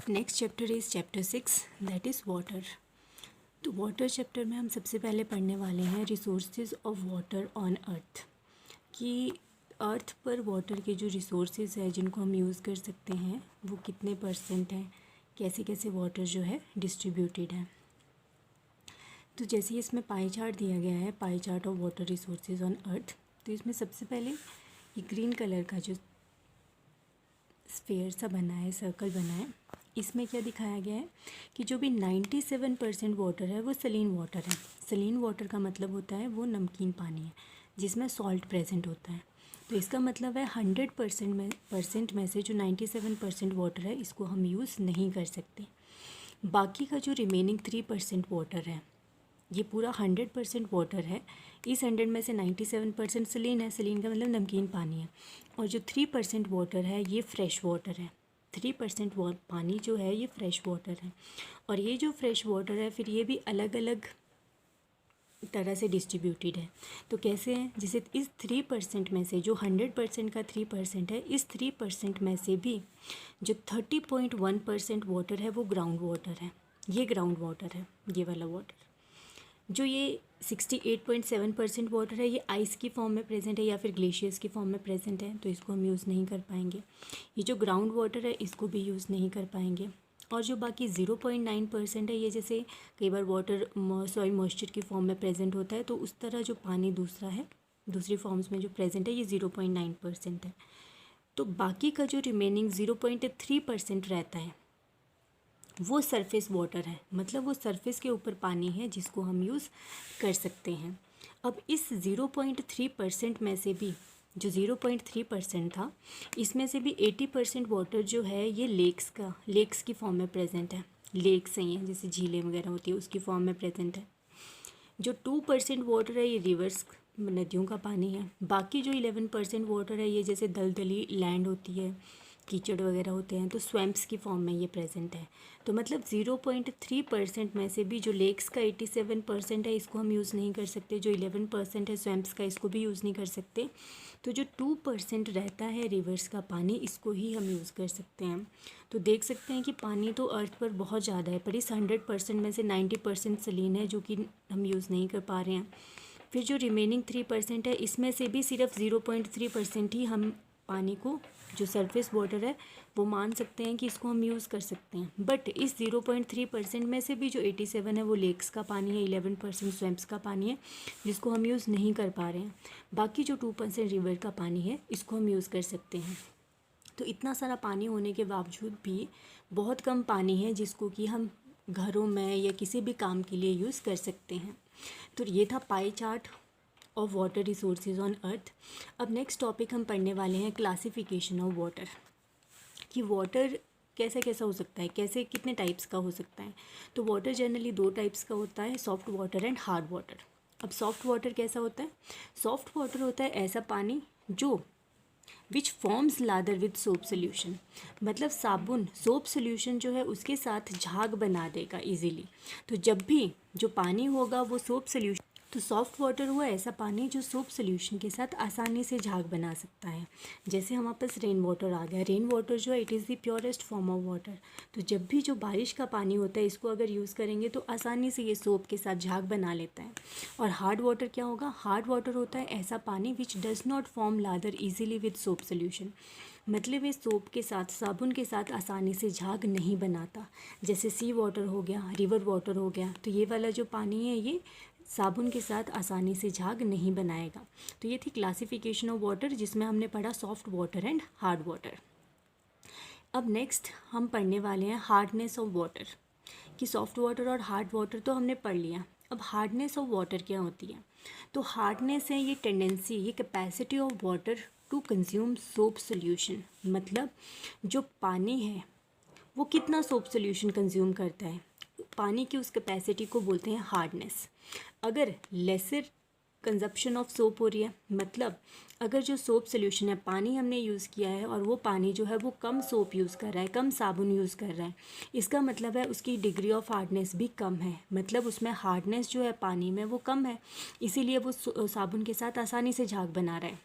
Next chapter is chapter 6 that is water. तो water chapter में हम सबसे पहले पढ़ने वाले हैं resources of water on earth, कि अर्थ पर वाटर के जो रिसोर्सेज है जिनको हम यूज़ कर सकते हैं वो कितने परसेंट हैं, कैसे कैसे वाटर जो है डिस्ट्रीब्यूटेड है। तो जैसे इसमें पाई चार्ट दिया गया है, pie chart of water resources on earth, तो इसमें सबसे पहले ये ग्रीन कलर का जो स्फेयर सा बना है, सर्कल बना है, इसमें क्या दिखाया गया है कि जो भी 97% वाटर है वो सलीन वाटर है। सलीन वाटर का मतलब होता है वो नमकीन पानी है जिसमें सॉल्ट प्रेजेंट होता है। तो इसका मतलब है 100% में से जो 97% वाटर है इसको हम यूज़ नहीं कर सकते। बाकी का जो रिमेनिंग 3% वाटर है, ये पूरा 100% वाटर है। इस 100 में से 97% सलीन है, सलीन का मतलब नमकीन पानी है, और जो 3% वाटर है ये फ्रेश वाटर है। 3% पानी जो है ये फ्रेश वाटर है, और ये जो फ्रेश वाटर है फिर ये भी अलग अलग तरह से डिस्ट्रीब्यूटेड है। तो कैसे हैं, जैसे इस 3% में से जो 100% का 3% है, इस 3% में से भी जो 30.1% वाटर है वो ग्राउंड वाटर है। ये ग्राउंड वाटर है, ये वाला वाटर। जो ये 68.7% वाटर है ये आइस की फॉर्म में प्रेजेंट है या फिर ग्लेशियर्स की फॉर्म में प्रेजेंट है, तो इसको हम यूज़ नहीं कर पाएंगे। ये जो ग्राउंड वाटर है इसको भी यूज़ नहीं कर पाएंगे। और जो बाकी 0.9% है, ये जैसे कई बार वाटर सॉइल मॉइस्चर की फॉर्म में प्रेजेंट होता है, तो उस तरह जो पानी दूसरा है, दूसरी फॉर्म्स में जो प्रेजेंट है ये 0.9% है। तो बाकी का जो रिमेनिंग 0.3% रहता है वो सरफेस वाटर है, मतलब वो सरफेस के ऊपर पानी है जिसको हम यूज़ कर सकते हैं। अब इस 0.3% में से भी जो 0.3% था, इसमें से भी 80% वाटर जो है ये लेक्स की फॉर्म में प्रेजेंट है। लेक्स हैं ये, जैसे झीलें वगैरह होती है उसकी फॉर्म में प्रेजेंट है। जो 2% वाटर है ये रिवर्स नदियों का पानी है। बाकी जो 11% वाटर है ये जैसे दलदली लैंड होती है, कीचड़ वगैरह होते हैं, तो स्वैम्प्स की फॉर्म में ये प्रेजेंट है। तो मतलब 0.3% में से भी जो लेक्स का 87% है इसको हम यूज़ नहीं कर सकते, जो 11% है स्वैम्प्स का इसको भी यूज़ नहीं कर सकते। तो जो 2% रहता है रिवर्स का पानी, इसको ही हम यूज़ कर सकते हैं। तो देख सकते हैं कि पानी तो अर्थ पर बहुत ज़्यादा है, पर इस 100% में से 90% सलीन है जो कि हम यूज़ नहीं कर पा रहे हैं। फिर जो रिमेनिंग 3% है इसमें से भी सिर्फ 0.3% ही हम पानी को, जो सरफेस वाटर है, वो मान सकते हैं कि इसको हम यूज़ कर सकते हैं। बट इस 0.3% में से भी जो 87 है वो लेक्स का पानी है, 11% स्वैम्प्स का पानी है जिसको हम यूज़ नहीं कर पा रहे हैं। बाकी जो 2% रिवर का पानी है इसको हम यूज़ कर सकते हैं। तो इतना सारा पानी होने के बावजूद भी बहुत कम पानी है जिसको कि हम घरों में या किसी भी काम के लिए यूज़ कर सकते हैं। तो ये था pie chart of water resources on earth. अब नेक्स्ट टॉपिक हम पढ़ने वाले हैं क्लासिफिकेशन ऑफ वाटर, कि वाटर कैसा कैसा हो सकता है, कैसे कितने टाइप्स का हो सकता है। तो वाटर जनरली 2 टाइप्स का होता है, soft water and hard water. अब सॉफ्ट वाटर कैसा होता है? सॉफ्ट वाटर होता है ऐसा पानी जो which forms lather with soap solution, मतलब साबुन सोप सोल्यूशन जो है उसके साथ झाग बना देगा इजीली। तो जब भी जो पानी होगा वो सोप सोल्यूशन, तो सॉफ्ट वाटर हुआ ऐसा पानी जो सोप सोल्यूशन के साथ आसानी से झाग बना सकता है। जैसे हमारे पास रेन वाटर आ गया, रेन वाटर जो है it is the purest form of water. तो जब भी जो बारिश का पानी होता है इसको अगर यूज़ करेंगे तो आसानी से ये सोप के साथ झाग बना लेता है। और हार्ड वाटर क्या होगा? हार्ड वाटर होता है ऐसा पानी which does not form lather easily with soap solution, मतलब ये सोप के साथ, साबुन के साथ आसानी से झाग नहीं बनाता। जैसे सी वाटर हो गया, रिवर वाटर हो गया, तो ये वाला जो पानी है ये साबुन के साथ आसानी से झाग नहीं बनाएगा। तो ये थी क्लासिफिकेशन ऑफ वाटर जिसमें हमने पढ़ा soft water and hard water. अब नेक्स्ट हम पढ़ने वाले हैं हार्डनेस ऑफ वाटर, कि सॉफ्ट वाटर और हार्ड वाटर तो हमने पढ़ लिया। अब हार्डनेस ऑफ वाटर क्या होती है? तो हार्डनेस है ये टेंडेंसी, ये capacity of water to consume soap solution, मतलब जो पानी है वो कितना सोप सोल्यूशन कंज्यूम करता है, पानी की उस कैपेसिटी को बोलते हैं हार्डनेस। अगर लेसर कंजप्शन ऑफ सोप हो रही है, मतलब अगर जो सोप सोल्यूशन है, पानी हमने यूज़ किया है और वो पानी जो है वो कम सोप यूज़ कर रहा है, कम साबुन यूज़ कर रहा है, इसका मतलब है उसकी डिग्री ऑफ हार्डनेस भी कम है, मतलब उसमें हार्डनेस जो है पानी में वो कम है, इसीलिए वो साबुन के साथ आसानी से झाग बना रहा है।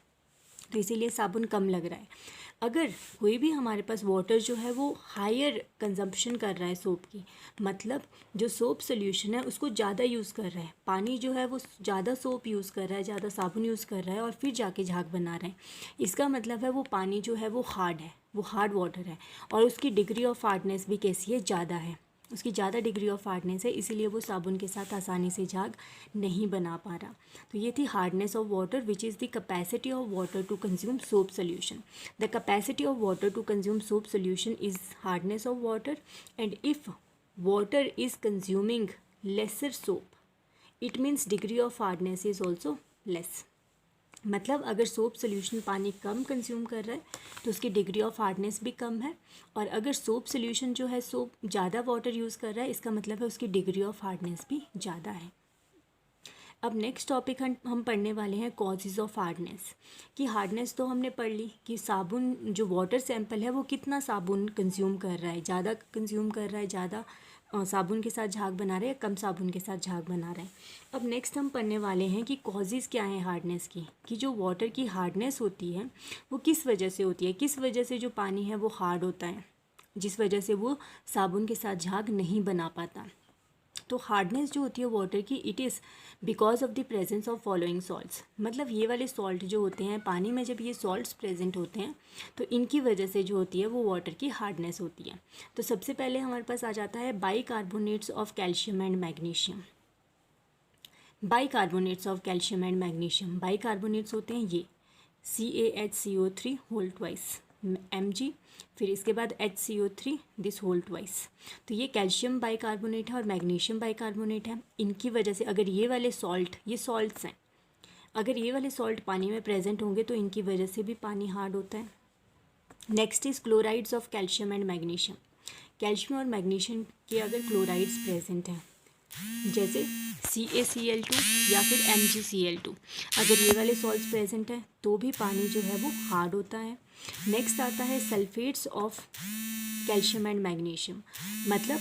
तो इसीलिए साबुन कम लग रहा है। अगर कोई भी हमारे पास वाटर जो है वो हायर कंजम्पशन कर रहा है सोप की, मतलब जो सोप सोल्यूशन है उसको ज़्यादा यूज़ कर रहा है, पानी जो है वो ज़्यादा सोप यूज़ कर रहा है, ज़्यादा साबुन यूज़ कर रहा है और फिर जाके झाग बना रहे हैं, इसका मतलब है वो पानी जो है वो हार्ड है, वो हार्ड वाटर है और उसकी डिग्री ऑफ हार्डनेस भी कैसी है, ज़्यादा है, उसकी ज़्यादा डिग्री ऑफ हार्डनेस है, इसीलिए वो साबुन के साथ आसानी से झाग नहीं बना पा रहा। तो ये थी hardness of water which is the capacity of water to consume soap solution. The capacity of water to consume soap solution is hardness of water, and if water is consuming lesser soap it means degree of hardness is also less. मतलब अगर soap solution पानी कम consume कर रहा है तो उसकी degree of hardness भी कम है, और अगर सोप सोल्यूशन जो है सोप ज़्यादा वाटर यूज़ कर रहा है, इसका मतलब है उसकी डिग्री ऑफ हार्डनेस भी ज़्यादा है। अब नेक्स्ट टॉपिक हम पढ़ने वाले हैं कॉजेज़ ऑफ हार्डनेस। कि हार्डनेस तो हमने पढ़ ली कि साबुन जो वाटर सैंपल है वो कितना साबुन कंज्यूम कर रहा है, ज़्यादा कंज्यूम कर रहा है, ज़्यादा साबुन के साथ झाग बना रहा है, कम साबुन के साथ झाग बना रहा है। अब नेक्स्ट हम पढ़ने वाले हैं कि कॉजेज़ क्या हैं हार्डनेस की, कि जो वाटर की हार्डनेस होती है वो किस वजह से होती है, किस वजह से जो पानी है वो हार्ड होता है, जिस वजह से वो साबुन के साथ झाग नहीं बना पाता। तो हार्डनेस जो होती है वाटर की, it is because of the presence of following salts. मतलब ये वाले सॉल्ट जो होते हैं पानी में, जब ये सॉल्ट्स प्रेजेंट होते हैं तो इनकी वजह से जो होती है वो वाटर की हार्डनेस होती है। तो सबसे पहले हमारे पास आ जाता है bicarbonates of calcium and magnesium. Bicarbonates of calcium and magnesium, bicarbonates होते हैं ये CaHCO3 होल ट्वाइस Mg, फिर इसके बाद HCO3 दिस होल ट्वाइस। तो ये कैल्शियम बाइकार्बोनेट है और मैग्नीशियम बाइकार्बोनेट है। इनकी वजह से अगर ये वाले सॉल्ट, ये सॉल्ट्स हैं, अगर ये वाले सॉल्ट पानी में प्रेजेंट होंगे तो इनकी वजह से भी पानी हार्ड होता है। Next is chlorides of calcium and magnesium. Calcium और मैग्नीशियम के अगर क्लोराइड्स प्रेजेंट हैं, जैसे CaCl2 या फिर MgCl2, अगर ये वाले सॉल्ट्स प्रेजेंट हैं तो भी पानी जो है वो हार्ड होता है। नेक्स्ट आता है sulphates of calcium and magnesium. मतलब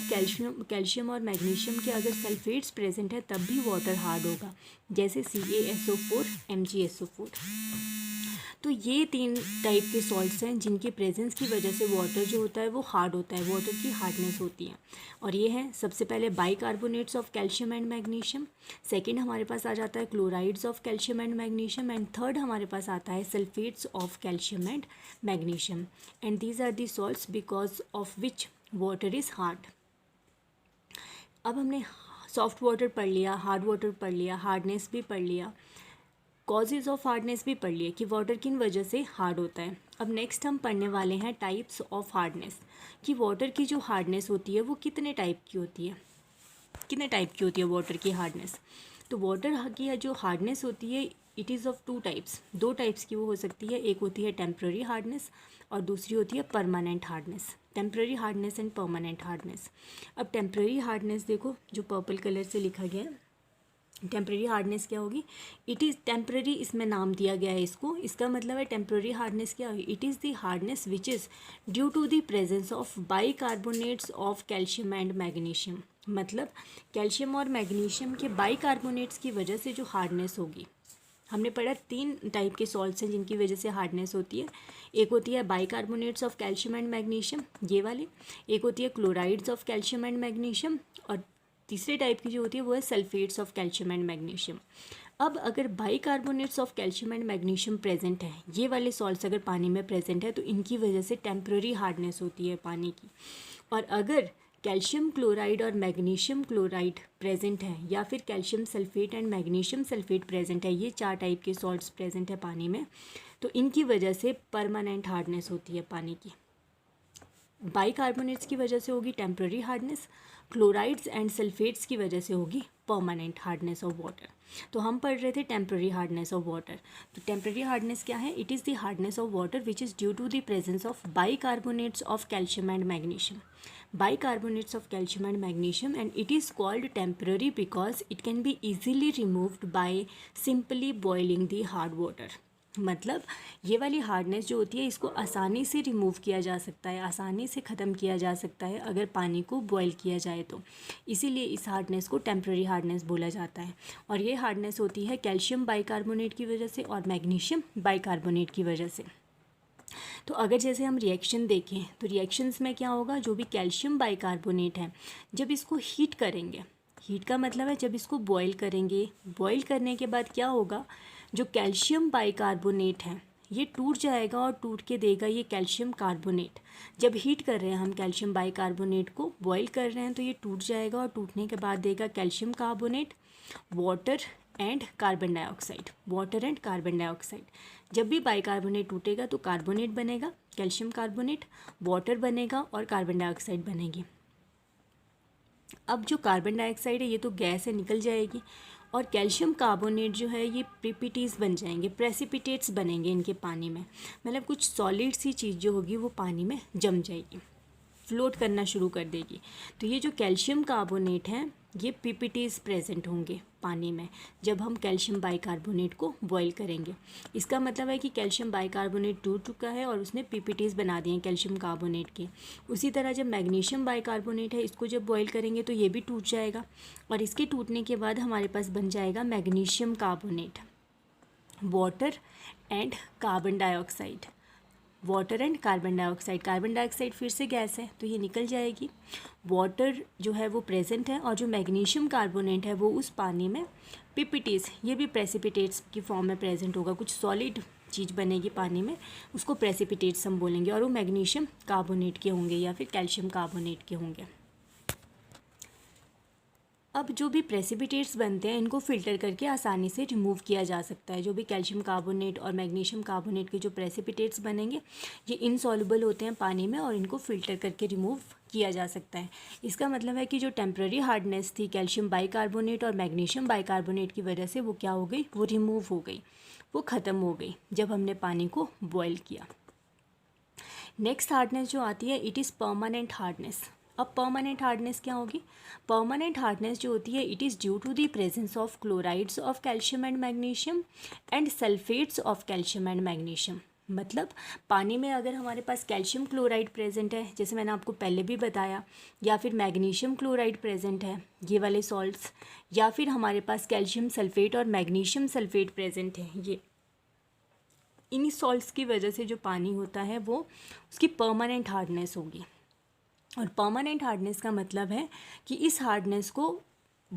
कैल्शियम और मैग्नीशियम के अगर सल्फेट्स प्रेजेंट है तब भी वाटर हार्ड होगा, जैसे CaSO4 MgSO4। तो ये 3 टाइप के सॉल्ट्स हैं जिनकी प्रेजेंस की वजह से वाटर जो होता है वो हार्ड होता है, वाटर की हार्डनेस होती है। और ये है सबसे पहले bicarbonates of calcium and magnesium, second हमारे पास आ जाता है chlorides of calcium and magnesium, and third हमारे पास आता है sulphates of calcium and magnesium. And these are the salts because of which water is hard. अब हमने सॉफ्ट वाटर पढ़ लिया, हार्ड वाटर पढ़ लिया, हार्डनेस भी पढ़ लिया, कॉजेज़ ऑफ हार्डनेस भी पढ़ लिए कि वाटर किन वजह से हार्ड होता है। अब नेक्स्ट हम पढ़ने वाले हैं टाइप्स ऑफ हार्डनेस, कि वाटर की जो हार्डनेस होती है वो कितने टाइप की होती है, कितने टाइप की होती है वाटर की हार्डनेस। तो वाटर की जो हार्डनेस होती है it is of 2 types, 2 types की वो हो सकती है। एक होती है टेम्प्रेरी हार्डनेस और दूसरी होती है permanent hardness. Temporary hardness and permanent hardness. अब टेम्प्रेरी हार्डनेस देखो जो पर्पल कलर से लिखा गया है, टेम्प्रेरी हार्डनेस क्या होगी, इट इज़ टेम्प्रेरी, इसमें नाम दिया गया है इसको, इसका मतलब है टेम्प्रेरी हार्डनेस क्या होगी, it is the hardness which is due to the presence of bicarbonates of calcium and magnesium. मतलब कैल्शियम और मैग्नीशियम के बाइकार्बोनेट्स की वजह से जो हार्डनेस होगी, हमने पढ़ा 3 टाइप के सॉल्ट्स हैं जिनकी वजह से हार्डनेस होती है। एक होती है bicarbonates of calcium and magnesium, ये वाली, एक होती है chlorides of calcium and magnesium, और तीसरे टाइप की जो होती है वो है sulphates of calcium and magnesium. अब अगर bicarbonates of calcium and magnesium present है, ये वाले सॉल्ट्स अगर पानी में प्रेजेंट है तो इनकी वजह से टेम्प्रेरी हार्डनेस होती है पानी की। और अगर कैल्शियम क्लोराइड और मैग्नीशियम क्लोराइड प्रेजेंट है या फिर calcium sulphate and magnesium sulphate present है, ये 4 टाइप के सॉल्ट्स प्रेजेंट है पानी में, तो इनकी वजह से परमानेंट हार्डनेस होती है पानी की। बाइकार्बोनेट्स की वजह से होगी temporary hardness, chlorides and sulphates की वजह से होगी परमानेंट हार्डनेस ऑफ वाटर। तो हम पढ़ रहे थे टेम्प्रेरी हार्डनेस ऑफ वाटर। तो टेम्प्रेरी हार्डनेस क्या है, it is the hardness of water which is due to the presence of bicarbonates of calcium and magnesium, bicarbonates of calcium and magnesium, and it is called temporary because it can be easily removed by simply boiling the hard water. मतलब ये वाली hardness जो होती है इसको आसानी से remove किया जा सकता है, आसानी से ख़त्म किया जा सकता है अगर पानी को बॉईल किया जाए तो। इसीलिए इस हार्डनेस को टेम्प्रेरी हार्डनेस बोला जाता है। और ये हार्डनेस होती है कैल्शियम बाइकार्बोनेट की वजह से और मैग्नीशियम बाइकार्बोनेट की वजह से। तो अगर जैसे हम रिएक्शन देखें तो रिएक्शंस में क्या होगा, जो भी कैल्शियम बाइकार्बोनेट है जब इसको हीट करेंगे, हीट का मतलब है जब इसको बॉईल करेंगे, बॉईल करने के बाद क्या होगा, जो कैल्शियम बाइकार्बोनेट है ये टूट जाएगा और टूट के देगा ये कैल्शियम कार्बोनेट। जब हीट कर रहे हैं हम कैल्शियम बाइकार्बोनेट को बॉईल कर रहे हैं तो ये टूट जाएगा और टूटने के बाद देगा calcium carbonate, water and carbon dioxide, water and carbon dioxide. जब भी बाइकार्बोनेट टूटेगा तो कार्बोनेट बनेगा, कैल्शियम कार्बोनेट, वाटर बनेगा और कार्बन डाइऑक्साइड बनेगी। अब जो कार्बन डाइऑक्साइड है ये तो गैस है, निकल जाएगी, और कैल्शियम कार्बोनेट जो है ये पीपीटीज बन जाएंगे, प्रेसिपिटेट्स बनेंगे इनके पानी में, मतलब कुछ सॉलिड सी चीज़ जो होगी वो पानी में जम जाएगी, फ्लोट करना शुरू कर देगी। तो ये जो कैल्शियम कार्बोनेट है ये पीपीटीज प्रेजेंट होंगे पानी में जब हम कैल्शियम बाइकार्बोनेट को बॉईल करेंगे। इसका मतलब है कि कैल्शियम बाइकार्बोनेट टूट चुका है और उसने पीपीटीज बना दिए हैं कैल्शियम कार्बोनेट के। उसी तरह जब मैग्नीशियम बाइकार्बोनेट है इसको जब बॉईल करेंगे तो ये भी टूट जाएगा, और इसके टूटने के बाद हमारे पास बन जाएगा magnesium carbonate, water and carbon dioxide, water and carbon dioxide. Carbon dioxide फिर से गैस है तो ये निकल जाएगी, वाटर जो है वो प्रेजेंट है, और जो मैग्नीशियम कार्बोनेट है वो उस पानी में पीपीटीज, ये भी प्रेसिपिटेट्स की फॉर्म में प्रेजेंट होगा, कुछ सॉलिड चीज़ बनेगी पानी में, उसको प्रेसिपिटेट्स हम बोलेंगे, और वो मैग्नीशियम कार्बोनेट के होंगे या फिर कैल्शियम कार्बोनेट के होंगे। अब जो भी प्रेसिपिटेट्स बनते हैं इनको फ़िल्टर करके आसानी से रिमूव किया जा सकता है। जो भी कैल्शियम कार्बोनेट और मैग्नीशियम कार्बोनेट के जो प्रेसिपिटेट्स बनेंगे ये इनसॉल्युबल होते हैं पानी में और इनको फ़िल्टर करके रिमूव किया जा सकता है। इसका मतलब है कि जो टेम्प्रेरी हार्डनेस थी कैल्शियम बाइकार्बोनेट और मैग्नीशियम बाइकार्बोनेट की वजह से वो क्या हो गई, वो रिमूव हो गई, वो ख़त्म हो गई जब हमने पानी को बॉयल किया। नेक्स्ट हार्डनेस जो आती है इट इज़ परमानेंट हार्डनेस। अब परमानेंट हार्डनेस क्या होगी, परमानेंट हार्डनेस जो होती है it is due to the presence of chlorides of calcium and magnesium and sulphates of calcium and magnesium. मतलब पानी में अगर हमारे पास कैल्शियम क्लोराइड प्रेजेंट है, जैसे मैंने आपको पहले भी बताया, या फिर मैग्नीशियम क्लोराइड प्रेजेंट है, ये वाले सॉल्ट्स, या फिर हमारे पास कैल्शियम सल्फेट और मैग्नीशियम सल्फेट प्रेजेंट है, ये इन्हीं सॉल्ट्स की वजह से जो पानी होता है वो उसकी परमानेंट हार्डनेस होगी। और परमानेंट हार्डनेस का मतलब है कि इस हार्डनेस को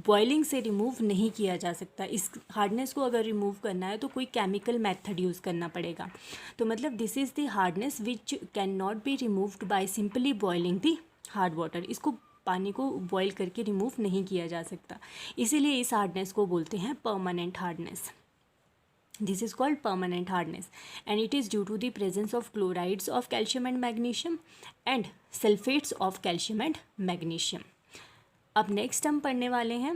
बॉइलिंग से रिमूव नहीं किया जा सकता। इस हार्डनेस को अगर रिमूव करना है तो कोई केमिकल मेथड यूज़ करना पड़ेगा। तो मतलब this is the hardness which can not be removed by simply boiling the hard water. इसको पानी को बॉयल करके रिमूव नहीं किया जा सकता, इसीलिए इस हार्डनेस को बोलते हैं permanent hardness. This is called permanent hardness and it is due to the presence of chlorides of calcium and magnesium and sulfates of calcium and magnesium. अब नेक्स्ट हम पढ़ने वाले हैं,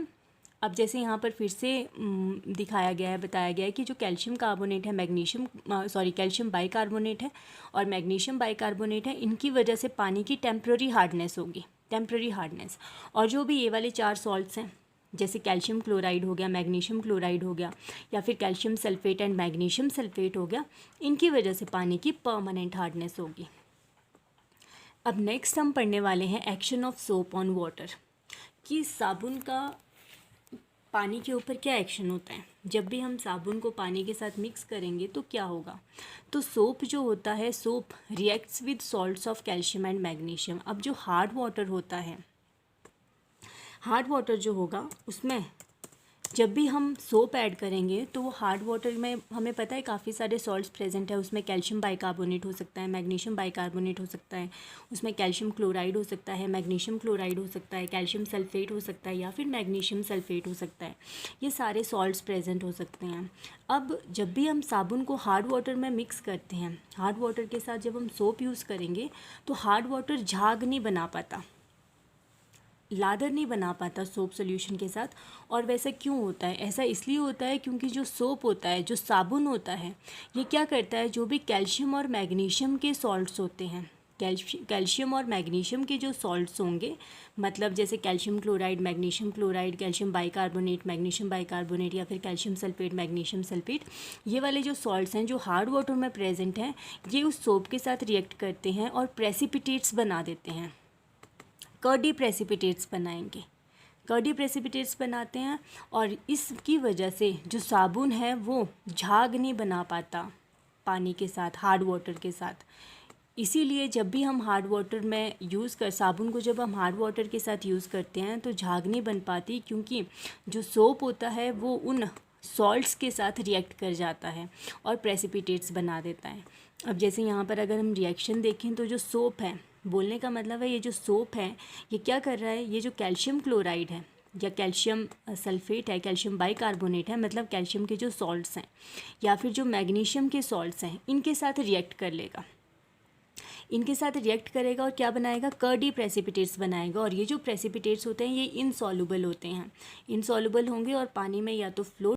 अब जैसे यहाँ पर फिर से दिखाया गया है, बताया गया है कि जो कैल्शियम कार्बोनेट है, कैल्शियम बाइकार्बोनेट है और मैग्नीशियम बाइकार्बोनेट है, इनकी वजह से पानी की टेम्प्रेरी हार्डनेस होगी, टेम्प्रेरी हार्डनेस। और जो भी ये वाले 4 सॉल्ट्स हैं जैसे कैल्शियम क्लोराइड हो गया, मैग्नीशियम क्लोराइड हो गया, या फिर calcium sulphate and magnesium sulphate हो गया, इनकी वजह से पानी की परमानेंट हार्डनेस होगी। अब नेक्स्ट हम पढ़ने वाले हैं action of soap on water, कि साबुन का पानी के ऊपर क्या एक्शन होता है। जब भी हम साबुन को पानी के साथ मिक्स करेंगे तो क्या होगा, तो सोप जो होता है, soap reacts with salts of calcium and magnesium. अब जो हार्ड वाटर होता है, हार्ड वाटर जो होगा उसमें जब भी हम सोप ऐड करेंगे तो वो हार्ड वाटर में हमें पता है काफ़ी सारे सॉल्ट्स प्रेजेंट है। उसमें कैल्शियम बाइकार्बोनेट हो सकता है, मैग्नीशियम बाइकार्बोनेट हो सकता है, उसमें कैल्शियम क्लोराइड हो सकता है, मैग्नीशियम क्लोराइड हो सकता है, कैल्शियम सल्फेट हो सकता है, या फिर मैग्नीशियम सल्फेट हो सकता है। ये सारे सॉल्ट्स प्रेजेंट हो सकते हैं। अब जब भी हम साबुन को हार्ड वाटर में मिक्स करते हैं, हार्ड वाटर के साथ जब हम सोप यूज़ करेंगे तो हार्ड वाटर झाग नहीं बना पाता, लादर नहीं बना पाता सोप सोल्यूशन के साथ। और वैसा क्यों होता है, ऐसा इसलिए होता है क्योंकि जो सोप होता है, जो साबुन होता है, ये क्या करता है, जो भी कैल्शियम और मैग्नीशियम के सॉल्ट्स होते हैं कैल्शियम और मैग्नीशियम के जो सॉल्ट्स होंगे, मतलब जैसे calcium chloride, magnesium chloride, calcium bicarbonate, magnesium bicarbonate या फिर कैल्शियम सल्फेट, मैग्नीशियम सल्फेट, ये वाले जो सॉल्ट्स हैं जो हार्ड वाटर में प्रेजेंट हैं, ये उस सोप के साथ रिएक्ट करते हैं और प्रेसिपिटेट्स बना देते हैं, कर्डी प्रेसिपिटेट्स बनाएंगे, कर्डी प्रेसिपिटेट्स बनाते हैं। और इसकी वजह से जो साबुन है वो झाग नहीं बना पाता पानी के साथ, हार्ड वाटर के साथ। इसीलिए जब भी हम हार्ड वाटर में साबुन को जब हम हार्ड वाटर के साथ यूज़ करते हैं तो झाग नहीं बन पाती, क्योंकि जो सोप होता है वो उन सॉल्ट्स के साथ रिएक्ट कर जाता है और प्रेसिपिटेट्स बना देता है। अब जैसे यहाँ पर अगर हम रिएक्शन देखें तो जो सोप है, बोलने का मतलब है ये जो सोप है ये क्या कर रहा है, ये जो कैल्शियम क्लोराइड है या कैल्शियम सल्फेट है, कैल्शियम बाइकार्बोनेट है, मतलब कैल्शियम के जो सॉल्ट्स हैं या फिर जो मैग्नीशियम के सॉल्ट्स हैं, इनके साथ रिएक्ट कर लेगा, इनके साथ रिएक्ट करेगा और क्या बनाएगा, कर्डी प्रेसिपिटेट्स बनाएगा। और ये जो प्रेसिपिटेट्स होते हैं ये इनसॉल्युबल होते हैं, इनसॉल्युबल होंगे और पानी में या तो फ्लोट